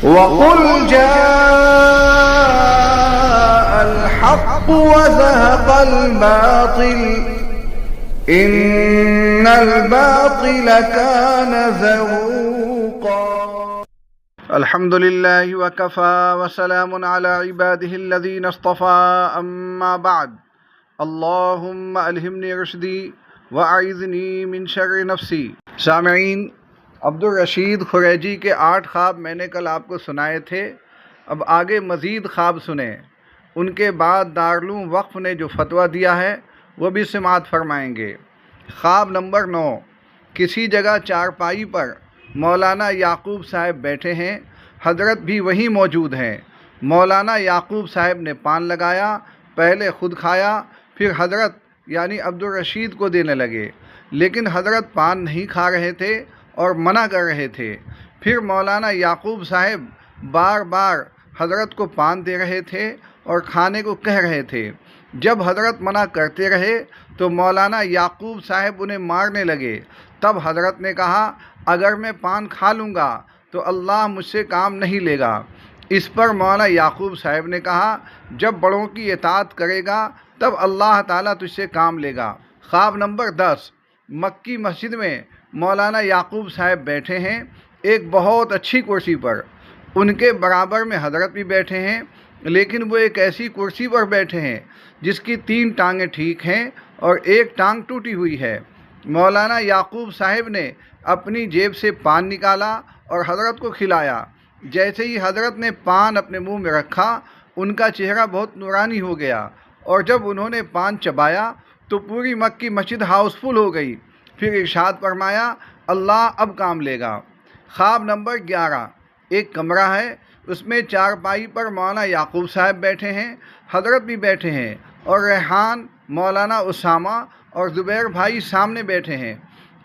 وَقُلْ جَاءَ الْحَقُّ وَزَهَقَ الْبَاطِلُ إِنَّ الْبَاطِلَ كَانَ زَهُوقًا۔ الحمد للہ وکفى وسلام علی عباده الذین اصطفى، اما بعد، اللہم الہمنی رشدی واعذنی من شر نفسی۔ سامعین، عبدالرشید خریجی کے 8 خواب میں نے کل آپ کو سنائے تھے۔ اب آگے مزید خواب سنیں۔ ان کے بعد دارالعلوم وقف نے جو فتویٰ دیا ہے وہ بھی سماعت فرمائیں گے۔ خواب نمبر 9، کسی جگہ چارپائی پر مولانا یعقوب صاحب بیٹھے ہیں، حضرت بھی وہیں موجود ہیں۔ مولانا یعقوب صاحب نے پان لگایا، پہلے خود کھایا، پھر حضرت یعنی عبدالرشید کو دینے لگے، لیکن حضرت پان نہیں کھا رہے تھے اور منع کر رہے تھے۔ پھر مولانا یعقوب صاحب بار بار حضرت کو پان دے رہے تھے اور کھانے کو کہہ رہے تھے۔ جب حضرت منع کرتے رہے تو مولانا یعقوب صاحب انہیں مارنے لگے۔ تب حضرت نے کہا، اگر میں پان کھا لوں گا تو اللہ مجھ سے کام نہیں لے گا۔ اس پر مولانا یعقوب صاحب نے کہا، جب بڑوں کی اطاعت کرے گا تب اللہ تعالیٰ تجھ سے کام لے گا۔ خواب نمبر 10، مکی مسجد میں مولانا یعقوب صاحب بیٹھے ہیں ایک بہت اچھی کرسی پر۔ ان کے برابر میں حضرت بھی بیٹھے ہیں، لیکن وہ ایک ایسی کرسی پر بیٹھے ہیں جس کی 3 ٹانگیں ٹھیک ہیں اور ایک ٹانگ ٹوٹی ہوئی ہے۔ مولانا یعقوب صاحب نے اپنی جیب سے پان نکالا اور حضرت کو کھلایا۔ جیسے ہی حضرت نے پان اپنے منہ میں رکھا، ان کا چہرہ بہت نورانی ہو گیا، اور جب انہوں نے پان چبایا تو پوری مکی مسجد ہاؤس فل ہو گئی۔ پھر ارشاد فرمایا، اللہ اب کام لے گا۔ خواب نمبر 11، ایک کمرہ ہے، اس میں چارپائی پر مولانا یعقوب صاحب بیٹھے ہیں، حضرت بھی بیٹھے ہیں، اور ریحان، مولانا اسامہ اور زبیر بھائی سامنے بیٹھے ہیں۔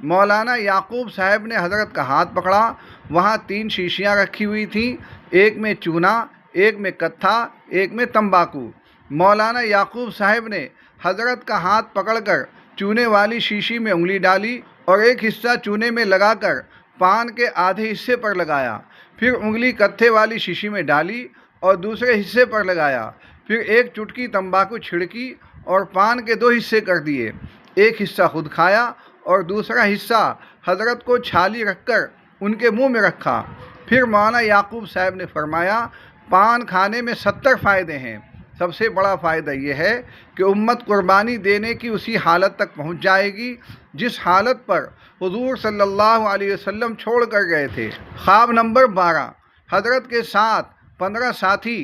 مولانا یعقوب صاحب نے حضرت کا ہاتھ پکڑا، وہاں 3 شیشیاں رکھی ہوئی تھیں، ایک میں چونا، ایک میں کتھا، ایک میں تمباکو۔ مولانا یعقوب صاحب نے حضرت کا ہاتھ پکڑ کر چونے والی شیشی میں انگلی ڈالی اور ایک حصہ چونے میں لگا کر پان کے آدھے حصے پر لگایا، پھر انگلی کتھے والی شیشی میں ڈالی اور دوسرے حصے پر لگایا، پھر ایک چٹکی تمباکو چھڑکی اور پان کے 2 حصے کر دیے۔ ایک حصہ خود کھایا اور دوسرا حصہ حضرت کو چھالی رکھ کر ان کے منہ میں رکھا۔ پھر مولانا یعقوب صاحب نے فرمایا، پان کھانے میں 70 فائدے ہیں۔ سب سے بڑا فائدہ یہ ہے کہ امت قربانی دینے کی اسی حالت تک پہنچ جائے گی جس حالت پر حضور صلی اللہ علیہ وسلم چھوڑ کر گئے تھے۔ خواب نمبر 12، حضرت کے ساتھ 15 ساتھی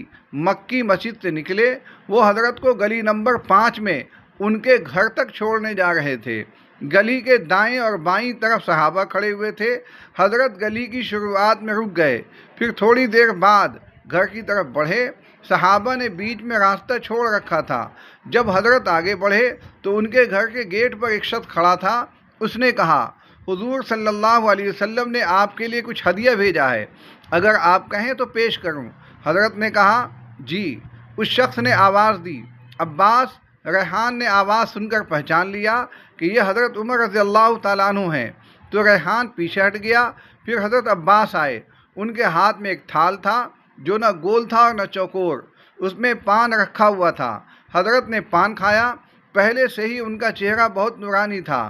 مکی مسجد سے نکلے۔ وہ حضرت کو گلی نمبر 5 میں ان کے گھر تک چھوڑنے جا رہے تھے۔ گلی کے دائیں اور بائیں طرف صحابہ کھڑے ہوئے تھے۔ حضرت گلی کی شروعات میں رک گئے، پھر تھوڑی دیر بعد گھر کی طرف بڑھے۔ صحابہ نے بیچ میں راستہ چھوڑ رکھا تھا۔ جب حضرت آگے بڑھے تو ان کے گھر کے گیٹ پر ایک شخص کھڑا تھا۔ اس نے کہا، حضور صلی اللہ علیہ وسلم نے آپ کے لیے کچھ ہدیہ بھیجا ہے، اگر آپ کہیں تو پیش کروں۔ حضرت نے کہا، جی۔ اس شخص نے آواز دی۔ عباس، ریحان نے آواز سن کر پہچان لیا کہ یہ حضرت عمر رضی اللہ تعالیٰ عنہ ہیں، تو ریحان پیچھے ہٹ گیا۔ پھر حضرت عباس آئے۔ ان کے ہاتھ میں ایک تھال تھا جو نہ گول تھا اور نہ چوکور، اس میں پان رکھا ہوا تھا۔ حضرت نے پان کھایا۔ پہلے سے ہی ان کا چہرہ بہت نورانی تھا،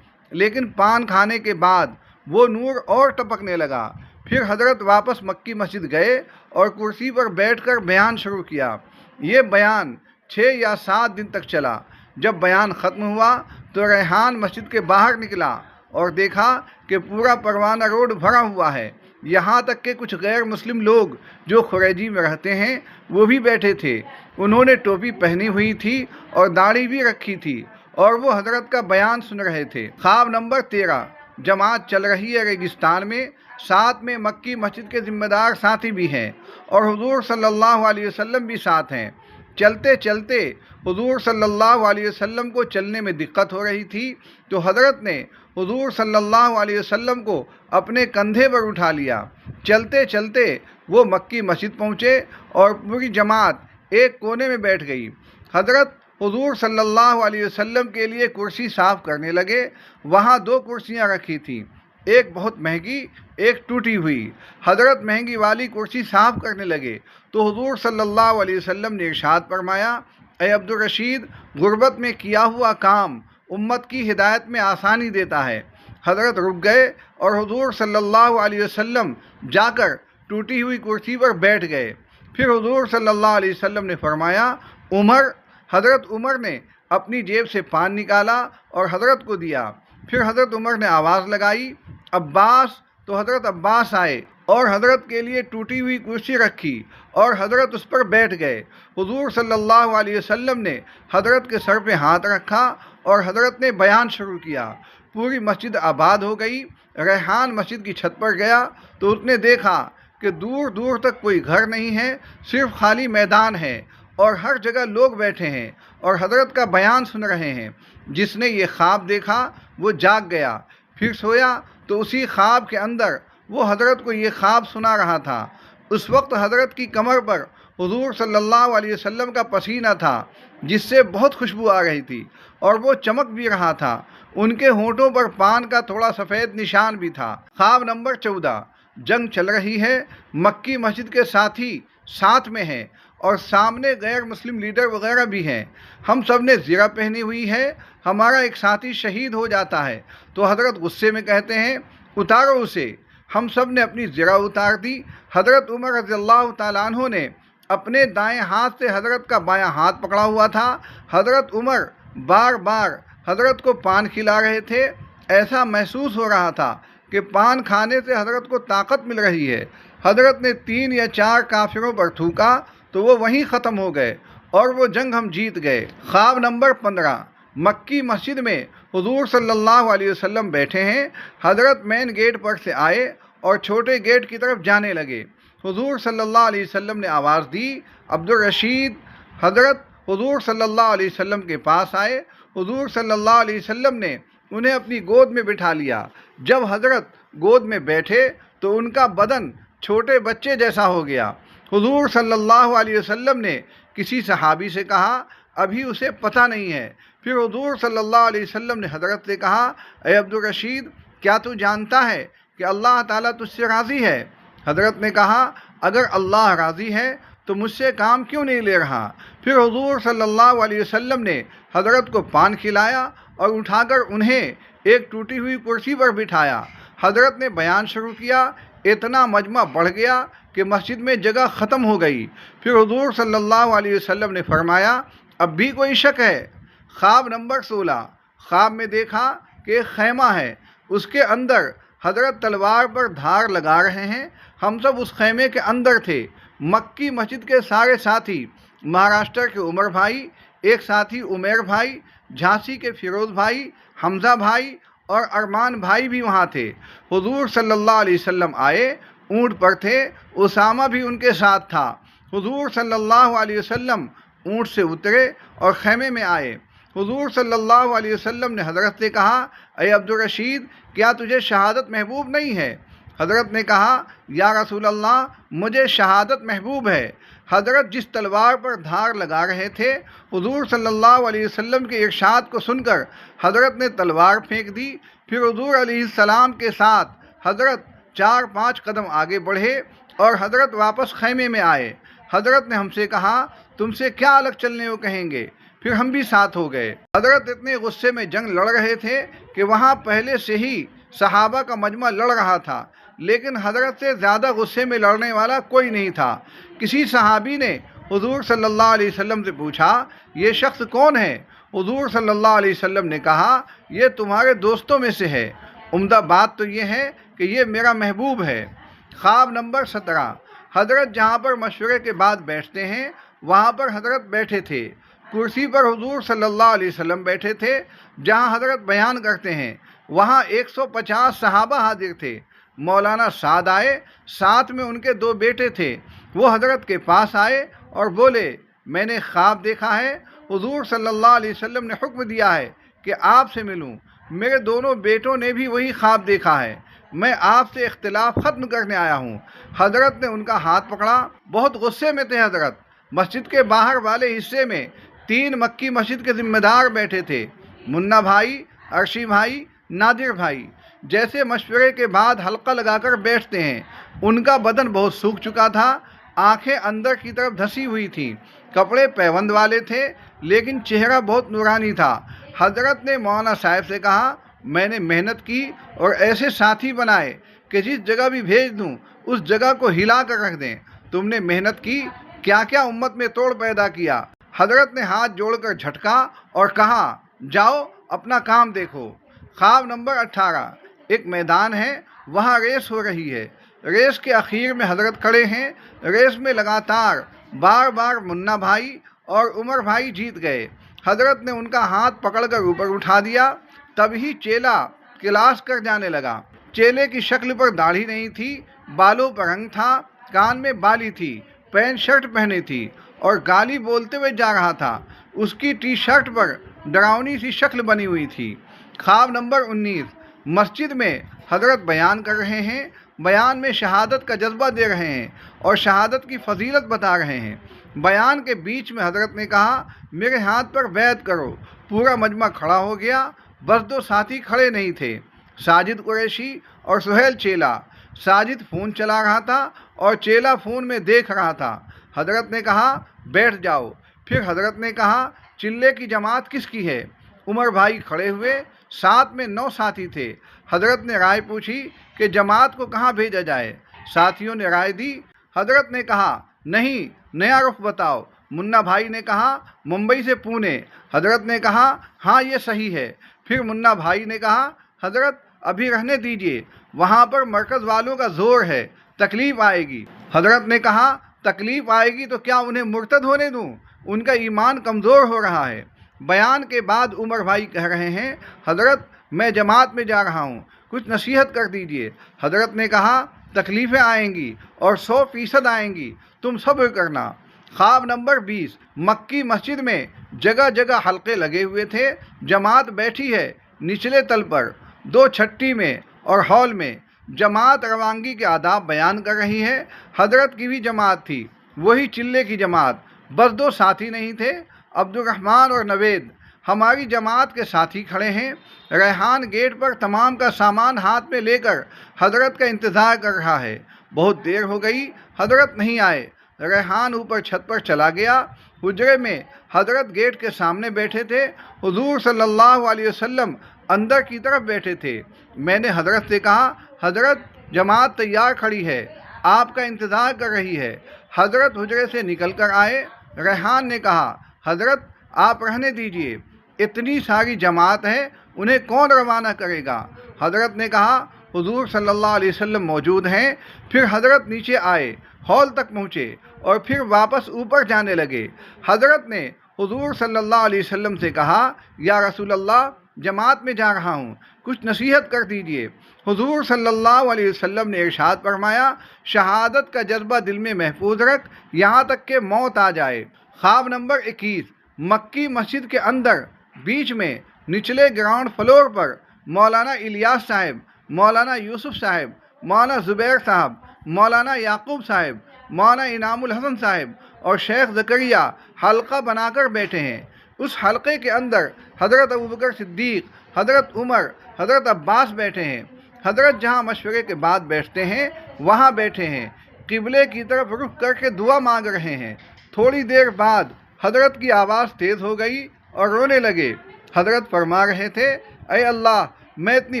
لیکن پان کھانے کے بعد وہ نور اور ٹپکنے لگا۔ پھر حضرت واپس مکی مسجد گئے اور کرسی پر بیٹھ کر بیان شروع کیا۔ یہ بیان 6 یا 7 دن تک چلا۔ جب بیان ختم ہوا تو ریحان مسجد کے باہر نکلا اور دیکھا کہ پورا پروانہ روڈ بھرا ہوا ہے، یہاں تک کہ کچھ غیر مسلم لوگ جو خریجی میں رہتے ہیں وہ بھی بیٹھے تھے۔ انہوں نے ٹوپی پہنی ہوئی تھی اور داڑھی بھی رکھی تھی، اور وہ حضرت کا بیان سن رہے تھے۔ خواب نمبر 13، جماعت چل رہی ہے ریگستان میں، ساتھ میں مکی مسجد کے ذمہ دار ساتھی بھی ہیں اور حضور صلی اللہ علیہ وسلم بھی ساتھ ہیں۔ چلتے چلتے حضور صلی اللہ علیہ وسلم کو چلنے میں دقت ہو رہی تھی، تو حضرت نے حضور صلی اللہ علیہ وسلم کو اپنے کندھے پر اٹھا لیا۔ چلتے چلتے وہ مکی مسجد پہنچے اور پوری جماعت ایک کونے میں بیٹھ گئی۔ حضرت حضور صلی اللہ علیہ وسلم کے لیے کرسی صاف کرنے لگے۔ وہاں 2 کرسیاں رکھی تھیں، ایک بہت مہنگی، ایک ٹوٹی ہوئی۔ حضرت مہنگی والی کرسی صاف کرنے لگے تو حضور صلی اللہ علیہ وسلم نے ارشاد فرمایا، اے عبدالرشید، غربت میں کیا ہوا کام امت کی ہدایت میں آسانی دیتا ہے۔ حضرت رک گئے اور حضور صلی اللہ علیہ وسلم جا کر ٹوٹی ہوئی کرسی پر بیٹھ گئے۔ پھر حضور صلی اللہ علیہ وسلم نے فرمایا، عمر۔ حضرت عمر نے اپنی جیب سے پان نکالا اور حضرت کو دیا۔ پھر حضرت عمر نے آواز لگائی، عباس، تو حضرت عباس آئے اور حضرت کے لیے ٹوٹی ہوئی کرسی رکھی اور حضرت اس پر بیٹھ گئے۔ حضور صلی اللہ علیہ وسلم نے حضرت کے سر پہ ہاتھ رکھا اور حضرت نے بیان شروع کیا۔ پوری مسجد آباد ہو گئی۔ ریحان مسجد کی چھت پر گیا تو اس نے دیکھا کہ دور دور تک کوئی گھر نہیں ہے، صرف خالی میدان ہے اور ہر جگہ لوگ بیٹھے ہیں اور حضرت کا بیان سن رہے ہیں۔ جس نے یہ خواب دیکھا وہ جاگ گیا، پھر سویا تو اسی خواب کے اندر وہ حضرت کو یہ خواب سنا رہا تھا۔ اس وقت حضرت کی کمر پر حضور صلی اللہ علیہ وسلم کا پسینہ تھا، جس سے بہت خوشبو آ رہی تھی اور وہ چمک بھی رہا تھا۔ ان کے ہونٹوں پر پان کا تھوڑا سفید نشان بھی تھا۔ خواب نمبر 14۔ جنگ چل رہی ہے، مکی مسجد کے ساتھی ساتھ میں ہیں اور سامنے غیر مسلم لیڈر وغیرہ بھی ہیں۔ ہم سب نے زرہ پہنی ہوئی ہے، ہمارا ایک ساتھی شہید ہو جاتا ہے تو حضرت غصے میں کہتے ہیں، اتارو اسے۔ ہم سب نے اپنی زرہ اتار دی۔ حضرت عمر رضی اللہ تعالیٰ عنہ نے اپنے دائیں ہاتھ سے حضرت کا بایاں ہاتھ پکڑا ہوا تھا۔ حضرت عمر بار بار حضرت کو پان کھلا رہے تھے۔ ایسا محسوس ہو رہا تھا کہ پان کھانے سے حضرت کو طاقت مل رہی ہے۔ حضرت نے 3 یا 4 کافروں پر تھوکا تو وہ وہیں ختم ہو گئے اور وہ جنگ ہم جیت گئے۔ خواب نمبر 15۔ مکی مسجد میں حضور صلی اللہ علیہ وسلم بیٹھے ہیں۔ حضرت مین گیٹ پر سے آئے اور چھوٹے گیٹ کی طرف جانے لگے۔ حضور صلی اللہ علیہ وسلم نے آواز دی، عبدالرشید۔ حضرت حضور صلی اللہ علیہ وسلم کے پاس آئے۔ حضور صلی اللہ علیہ وسلم نے انہیں اپنی گود میں بٹھا لیا۔ جب حضرت گود میں بیٹھے تو ان کا بدن چھوٹے بچے جیسا ہو گیا۔ حضور صلی اللہ علیہ وسلم نے کسی صحابی سے کہا، ابھی اسے پتہ نہیں ہے۔ پھر حضور صلی اللہ علیہ وسلم نے حضرت سے کہا، اے عبدالرشید، کیا تو جانتا ہے کہ اللہ تعالیٰ تجھ سے راضی ہے؟ حضرت نے کہا، اگر اللہ راضی ہے تو مجھ سے کام کیوں نہیں لے رہا؟ پھر حضور صلی اللہ علیہ وسلم نے حضرت کو پان کھلایا اور اٹھا کر انہیں ایک ٹوٹی ہوئی کرسی پر بٹھایا۔ حضرت نے بیان شروع کیا۔ اتنا مجمع بڑھ گیا کہ مسجد میں جگہ ختم ہو گئی۔ پھر حضور صلی اللہ علیہ وسلم نے فرمایا، اب بھی کوئی شک ہے؟ خواب نمبر 16۔ خواب میں دیکھا کہ ایک خیمہ ہے، اس کے اندر حضرت تلوار پر دھار لگا رہے ہیں۔ ہم سب اس خیمے کے اندر تھے۔ مکی مسجد کے سارے ساتھی، مہاراشٹر کے عمر بھائی، ایک ساتھی عمیر بھائی، جھانسی کے فیروز بھائی، حمزہ بھائی اور ارمان بھائی بھی وہاں تھے۔ حضور صلی اللہ علیہ وسلم آئے، اونٹ پر تھے، اسامہ بھی ان کے ساتھ تھا۔ حضور صلی اللہ علیہ وسلم اونٹ سے اترے اور خیمے میں آئے۔ حضور صلی اللہ علیہ وسلم نے حضرت سے کہا، اے عبدالرشید، کیا تجھے شہادت محبوب نہیں ہے؟ حضرت نے کہا، یا رسول اللہ، مجھے شہادت محبوب ہے۔ حضرت جس تلوار پر دھار لگا رہے تھے، حضور صلی اللہ علیہ وسلم کے ارشاد کو سن کر حضرت نے تلوار پھینک دی۔ پھر حضور علیہ السلام کے ساتھ حضرت 4-5 قدم آگے بڑھے اور حضرت واپس خیمے میں آئے۔ حضرت نے ہم سے کہا، تم سے کیا الگ چلنے کو کہیں گے؟ پھر ہم بھی ساتھ ہو گئے۔ حضرت اتنے غصے میں جنگ لڑ رہے تھے کہ وہاں پہلے سے ہی صحابہ کا مجمع لڑ رہا تھا، لیکن حضرت سے زیادہ غصے میں لڑنے والا کوئی نہیں تھا۔ کسی صحابی نے حضور صلی اللہ علیہ وسلم سے پوچھا، یہ شخص کون ہے؟ حضور صلی اللہ علیہ وسلم نے کہا، یہ تمہارے دوستوں میں سے ہے۔ عمدہ بات تو یہ ہے کہ یہ میرا محبوب ہے۔ خواب نمبر 17۔ حضرت جہاں پر مشورے کے بعد بیٹھتے ہیں وہاں پر حضرت بیٹھے تھے۔ کرسی پر حضور صلی اللہ علیہ وسلم بیٹھے تھے۔ جہاں حضرت بیان کرتے ہیں وہاں 150 صحابہ حاضر تھے۔ مولانا سعد آئے، ساتھ میں ان کے 2 بیٹے تھے۔ وہ حضرت کے پاس آئے اور بولے، میں نے خواب دیکھا ہے، حضور صلی اللہ علیہ وسلم نے حکم دیا ہے کہ آپ سے ملوں۔ میرے دونوں بیٹوں نے بھی وہی خواب دیکھا ہے۔ میں آپ سے اختلاف ختم کرنے آیا ہوں۔ حضرت نے ان کا ہاتھ پکڑا۔ بہت غصے میں تھے حضرت۔ مسجد کے باہر والے حصے میں 3 مکی مسجد کے ذمہ دار بیٹھے تھے، منا بھائی، عرشی بھائی، نادر بھائی۔ جیسے مشورے کے بعد حلقہ لگا کر بیٹھتے ہیں۔ ان کا بدن بہت سوکھ چکا تھا، آنکھیں اندر کی طرف دھسی ہوئی تھیں، کپڑے پیوند والے تھے لیکن چہرہ بہت نورانی تھا۔ حضرت نے مولانا صاحب سے کہا، میں نے محنت کی اور ایسے ساتھی بنائے کہ جس جگہ بھی بھیج دوں اس جگہ کو ہلا کر رکھ دیں۔ تم نے محنت کی، کیا کیا امت میں توڑ پیدا کیا۔ حضرت نے ہاتھ جوڑ کر جھٹکا اور کہا، جاؤ اپنا کام دیکھو۔ خواب نمبر 18۔ ایک میدان ہے، وہاں ریس ہو رہی ہے۔ ریس کے اخیر میں حضرت کھڑے ہیں۔ ریس میں لگاتار بار بار منا بھائی اور عمر بھائی جیت گئے۔ حضرت نے ان کا ہاتھ پکڑ کر اوپر اٹھا دیا، تبھی چیلا کلاس کر جانے لگا۔ چیلے کی شکل پر داڑھی نہیں تھی، بالوں پر رنگ تھا، کان میں بالی تھی، پینٹ شرٹ پہنی تھی اور گالی بولتے ہوئے جا رہا تھا۔ اس کی ٹی شرٹ پر ڈراؤنی سی شکل بنی ہوئی تھی۔ خواب نمبر 19۔ مسجد میں حضرت بیان کر رہے ہیں، بیان میں شہادت کا جذبہ دے رہے ہیں اور شہادت کی فضیلت بتا رہے ہیں۔ بیان کے بیچ میں حضرت نے کہا، میرے ہاتھ پر بیعت کرو۔ پورا مجمع کھڑا ہو گیا، بس دو ساتھی کھڑے نہیں تھے، ساجد قریشی اور سہیل چیلا۔ ساجد فون چلا رہا تھا اور چیلا فون میں دیکھ رہا تھا۔ حضرت نے کہا، بیٹھ جاؤ۔ پھر حضرت نے کہا، چلے کی جماعت کس کی ہے؟ عمر بھائی کھڑے ہوئے، ساتھ میں 9 ساتھی تھے۔ حضرت نے رائے پوچھی کہ جماعت کو کہاں بھیجا جائے۔ ساتھیوں نے رائے دی۔ حضرت نے کہا، نہیں، نیا رخ بتاؤ۔ منا بھائی نے کہا، ممبئی سے پونے۔ حضرت نے کہا، ہاں یہ صحیح ہے۔ پھر منا بھائی نے کہا، حضرت ابھی رہنے دیجئے، وہاں پر مرکز والوں کا زور ہے، تکلیف آئے گی۔ حضرت نے کہا، تکلیف آئے گی تو کیا انہیں مرتد ہونے دوں؟ ان کا ایمان کمزور ہو رہا ہے۔ بیان کے بعد عمر بھائی کہہ رہے ہیں، حضرت میں جماعت میں جا رہا ہوں، کچھ نصیحت کر دیجئے۔ حضرت نے کہا، تکلیفیں آئیں گی اور 100% آئیں گی، تم صبر کرنا۔ خواب نمبر 20۔ مکی مسجد میں جگہ جگہ حلقے لگے ہوئے تھے، جماعت بیٹھی ہے نچلے تل پر، 2 چھٹی میں اور ہال میں۔ جماعت روانگی کے آداب بیان کر رہی ہے۔ حضرت کی بھی جماعت تھی، وہی چلے کی جماعت، بس 2 ساتھی نہیں تھے، عبد الرحمن اور نوید۔ ہماری جماعت کے ساتھی کھڑے ہیں۔ ریحان گیٹ پر تمام کا سامان ہاتھ میں لے کر حضرت کا انتظار کر رہا ہے۔ بہت دیر ہو گئی، حضرت نہیں آئے۔ ریحان اوپر چھت پر چلا گیا۔ حجرے میں حضرت گیٹ کے سامنے بیٹھے تھے، حضور صلی اللہ علیہ وسلم اندر کی طرف بیٹھے تھے۔ میں نے حضرت سے کہا، حضرت جماعت تیار کھڑی ہے، آپ کا انتظار کر رہی ہے۔ حضرت حجرے سے نکل کر آئے۔ ریحان نے کہا، حضرت آپ رہنے دیجئے، اتنی ساری جماعت ہے، انہیں کون روانہ کرے گا؟ حضرت نے کہا، حضور صلی اللہ علیہ وسلم موجود ہیں۔ پھر حضرت نیچے آئے، ہال تک پہنچے اور پھر واپس اوپر جانے لگے۔ حضرت نے حضور صلی اللہ علیہ وسلم سے کہا، یا رسول اللہ، جماعت میں جا رہا ہوں، کچھ نصیحت کر دیجئے۔ حضور صلی اللہ علیہ وسلم نے ارشاد فرمایا، شہادت کا جذبہ دل میں محفوظ رکھ یہاں تک کہ موت آ جائے۔ خواب نمبر 21۔ مکی مسجد کے اندر بیچ میں نچلے گراؤنڈ فلور پر مولانا الیاس صاحب، مولانا یوسف صاحب، مولانا زبیر صاحب، مولانا یعقوب صاحب، مولانا انعام الحسن صاحب اور شیخ زکریا حلقہ بنا کر بیٹھے ہیں۔ اس حلقے کے اندر حضرت ابوبکر صدیق، حضرت عمر، حضرت عباس بیٹھے ہیں۔ حضرت جہاں مشورے کے بعد بیٹھتے ہیں وہاں بیٹھے ہیں، قبلے کی طرف رخ کر کے دعا مانگ رہے ہیں۔ تھوڑی دیر بعد حضرت کی آواز تیز ہو گئی اور رونے لگے۔ حضرت فرما رہے تھے، اے اللہ، میں اتنی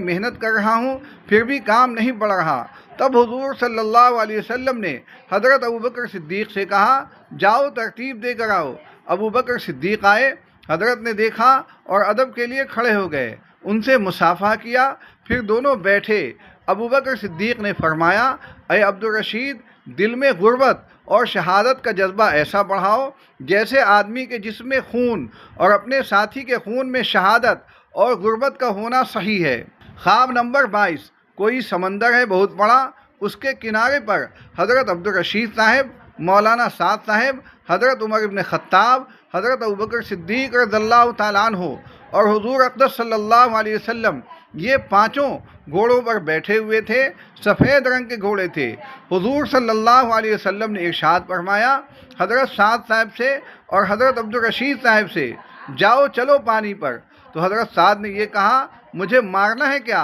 محنت کر رہا ہوں پھر بھی کام نہیں بڑھ رہا۔ تب حضور صلی اللہ علیہ وسلم نے حضرت ابوبکر صدیق سے کہا، جاؤ ترتیب دے کر آؤ۔ ابوبکر صدیق آئے، حضرت نے دیکھا اور ادب کے لیے کھڑے ہو گئے، ان سے مصافحہ کیا، پھر دونوں بیٹھے۔ ابوبکر صدیق نے فرمایا، اے عبدالرشید، دل میں غربت اور شہادت کا جذبہ ایسا بڑھاؤ جیسے آدمی کے جسم میں خون اور اپنے ساتھی کے خون میں شہادت اور غربت کا ہونا صحیح ہے۔ خواب نمبر 22۔ کوئی سمندر ہے بہت بڑا، اس کے کنارے پر حضرت عبدالرشید صاحب، مولانا سعد صاحب، حضرت عمر بن خطاب، حضرت ابوبکر صدیق رضی اللہ تعالیٰ عنہ اور حضور اقدس صلی اللہ علیہ وسلم، یہ 5 گھوڑوں پر بیٹھے ہوئے تھے، سفید رنگ کے گھوڑے تھے۔ حضور صلی اللہ علیہ وسلم نے ارشاد فرمایا حضرت سعد صاحب سے اور حضرت عبدالرشید صاحب سے، جاؤ چلو پانی پر۔ تو حضرت سعد نے یہ کہا، مجھے مارنا ہے کیا؟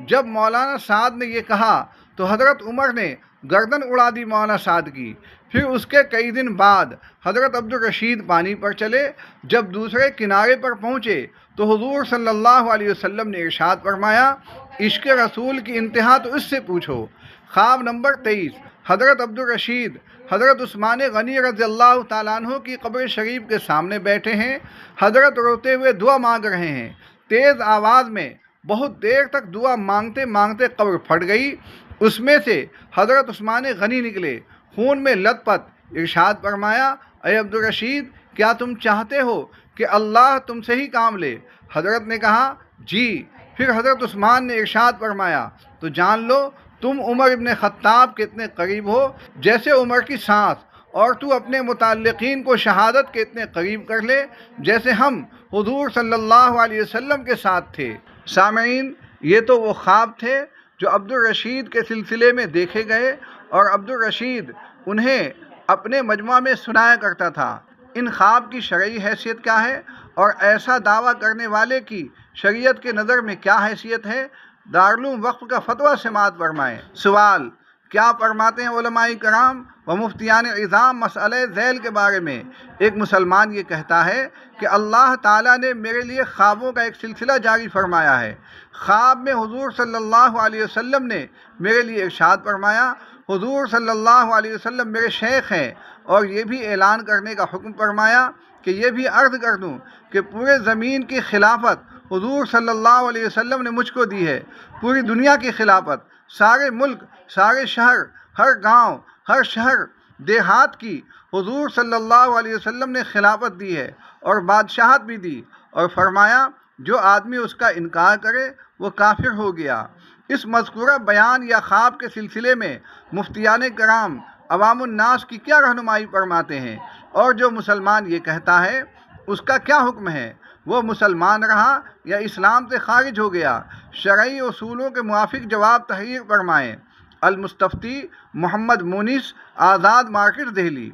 جب مولانا سعد نے یہ کہا تو حضرت عمر نے گردن اڑا دی مولانا سعد کی۔ پھر اس کے کئی دن بعد حضرت عبدالرشید پانی پر چلے۔ جب دوسرے کنارے پر پہنچے تو حضور صلی اللہ علیہ وسلم نے ارشاد فرمایا، عشق رسول کی انتہا تو اس سے پوچھو۔ خواب نمبر 23۔ حضرت عبدالرشید حضرت عثمان غنی رضی اللہ تعالیٰ عنہ کی قبر شریف کے سامنے بیٹھے ہیں۔ حضرت روتے ہوئے دعا مانگ رہے ہیں۔ تیز آواز میں بہت دیر تک دعا مانگتے مانگتے قبر پھٹ گئی۔ اس میں سے حضرت عثمان غنی نکلے، خون میں لت پت۔ ارشاد فرمایا، اے عبدالرشید، کیا تم چاہتے ہو کہ اللہ تم سے ہی کام لے؟ حضرت نے کہا جی۔ پھر حضرت عثمان نے ارشاد فرمایا، تو جان لو تم عمر ابن خطاب کے اتنے قریب ہو جیسے عمر کی سانس، اور تو اپنے متعلقین کو شہادت کے اتنے قریب کر لے جیسے ہم حضور صلی اللہ علیہ وسلم کے ساتھ تھے۔ سامعین، یہ تو وہ خواب تھے جو عبدالرشید کے سلسلے میں دیکھے گئے اور عبدالرشید انہیں اپنے مجمع میں سنایا کرتا تھا۔ ان خواب کی شرعی حیثیت کیا ہے اور ایسا دعویٰ کرنے والے کی شریعت کے نظر میں کیا حیثیت ہے؟ دارالعلوم وقف کا فتویٰ سماعت فرمائیں۔ سوال: کیا فرماتے ہیں علماء کرام و مفتیان اعظام مسئلہ ذیل کے بارے میں؟ ایک مسلمان یہ کہتا ہے کہ اللہ تعالیٰ نے میرے لیے خوابوں کا ایک سلسلہ جاری فرمایا ہے۔ خواب میں حضور صلی اللہ علیہ وسلم نے میرے لیے ارشاد فرمایا، حضور صلی اللہ علیہ وسلم میرے شیخ ہیں، اور یہ بھی اعلان کرنے کا حکم فرمایا کہ یہ بھی عرض کر دوں کہ پورے زمین کی خلافت حضور صلی اللہ علیہ وسلم نے مجھ کو دی ہے۔ پوری دنیا کی خلافت، سارے ملک، سارے شہر، ہر گاؤں، ہر شہر دیہات کی حضور صلی اللہ علیہ وسلم نے خلافت دی ہے اور بادشاہت بھی دی، اور فرمایا جو آدمی اس کا انکار کرے وہ کافر ہو گیا۔ اس مذکورہ بیان یا خواب کے سلسلے میں مفتیان کرام عوام الناس کی کیا رہنمائی فرماتے ہیں، اور جو مسلمان یہ کہتا ہے اس کا کیا حکم ہے؟ وہ مسلمان رہا یا اسلام سے خارج ہو گیا؟ شرعی اصولوں کے موافق جواب تحریر فرمائیں۔ المستفتی محمد مونس، آزاد مارکیٹ، دہلی۔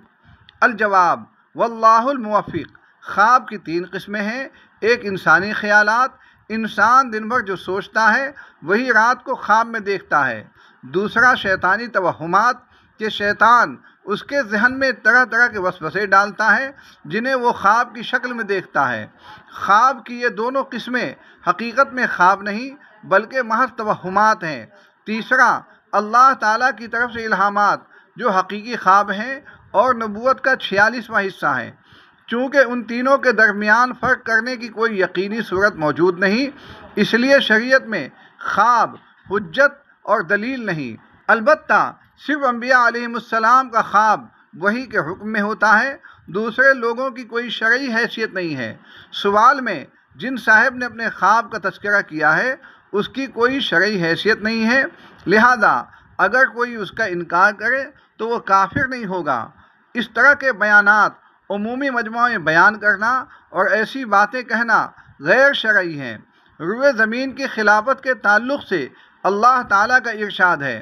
الجواب: واللہ الموفق۔ خواب کی 3 قسمیں ہیں۔ ایک انسانی خیالات، انسان دن بھر جو سوچتا ہے وہی رات کو خواب میں دیکھتا ہے۔ دوسرا شیطانی توہمات، کہ شیطان اس کے ذہن میں طرح طرح کے وسوسے ڈالتا ہے جنہیں وہ خواب کی شکل میں دیکھتا ہے۔ خواب کی یہ دونوں قسمیں حقیقت میں خواب نہیں بلکہ محض توہمات ہیں۔ تیسرا اللہ تعالیٰ کی طرف سے الہامات، جو حقیقی خواب ہیں اور نبوت کا 46واں حصہ ہیں۔ چونکہ ان تینوں کے درمیان فرق کرنے کی کوئی یقینی صورت موجود نہیں، اس لیے شریعت میں خواب حجت اور دلیل نہیں۔ البتہ صرف انبیاء علیہم السلام کا خواب وحی کے حکم میں ہوتا ہے، دوسرے لوگوں کی کوئی شرعی حیثیت نہیں ہے۔ سوال میں جن صاحب نے اپنے خواب کا تذکرہ کیا ہے اس کی کوئی شرعی حیثیت نہیں ہے، لہذا اگر کوئی اس کا انکار کرے تو وہ کافر نہیں ہوگا۔ اس طرح کے بیانات عمومی مجمع میں بیان کرنا اور ایسی باتیں کہنا غیر شرعی ہیں۔ روئے زمین کی خلافت کے تعلق سے اللہ تعالیٰ کا ارشاد ہے،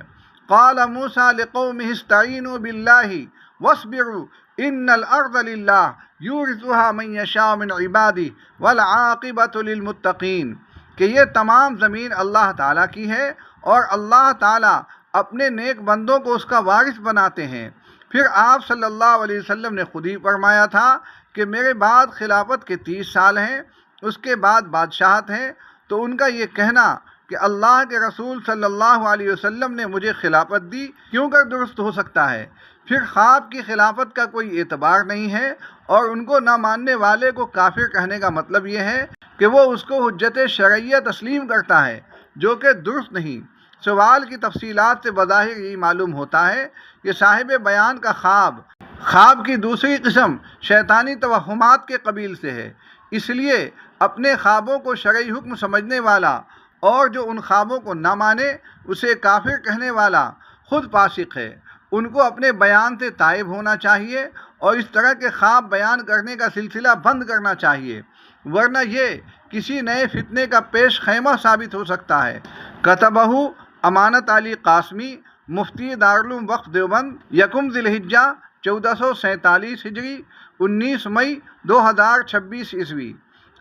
قال موسیٰ لقومہ استعینوا باللہ واصبروا ان الارض للہ یورثها من یشاء من عبادہ والعاقبۃ للمتقین، کہ یہ تمام زمین اللہ تعالیٰ کی ہے اور اللہ تعالیٰ اپنے نیک بندوں کو اس کا وارث بناتے ہیں۔ پھر آپ صلی اللہ علیہ وسلم نے خود ہی فرمایا تھا کہ میرے بعد خلافت کے 30 سال ہیں، اس کے بعد بادشاہت ہے، تو ان کا یہ کہنا کہ اللہ کے رسول صلی اللہ علیہ وسلم نے مجھے خلافت دی کیوں کر درست ہو سکتا ہے؟ پھر خواب کی خلافت کا کوئی اعتبار نہیں ہے، اور ان کو نہ ماننے والے کو کافر کہنے کا مطلب یہ ہے کہ وہ اس کو حجت شرعیہ تسلیم کرتا ہے، جو کہ درست نہیں۔ سوال کی تفصیلات سے بظاہر یہ معلوم ہوتا ہے کہ صاحب بیان کا خواب کی دوسری قسم شیطانی توہمات کے قبیل سے ہے، اس لیے اپنے خوابوں کو شرعی حکم سمجھنے والا اور جو ان خوابوں کو نہ مانے اسے کافر کہنے والا خود فاسق ہے۔ ان کو اپنے بیان سے تائب ہونا چاہیے اور اس طرح کے خواب بیان کرنے کا سلسلہ بند کرنا چاہیے، ورنہ یہ کسی نئے فتنے کا پیش خیمہ ثابت ہو سکتا ہے۔ کتبہ امانت علی قاسمی، مفتی دارالعلوم وقف دیوبند، 1 ذی الحجہ 1447 ہجری، 19 مئی 2026 عیسوی۔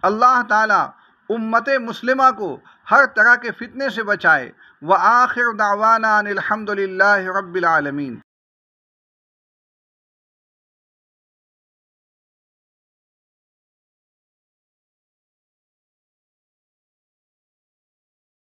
اللہ تعالیٰ امت مسلمہ کو ہر طرح کے فتنے سے بچائے۔ وآخر دعوانا ان الحمد للہ رب العالمین۔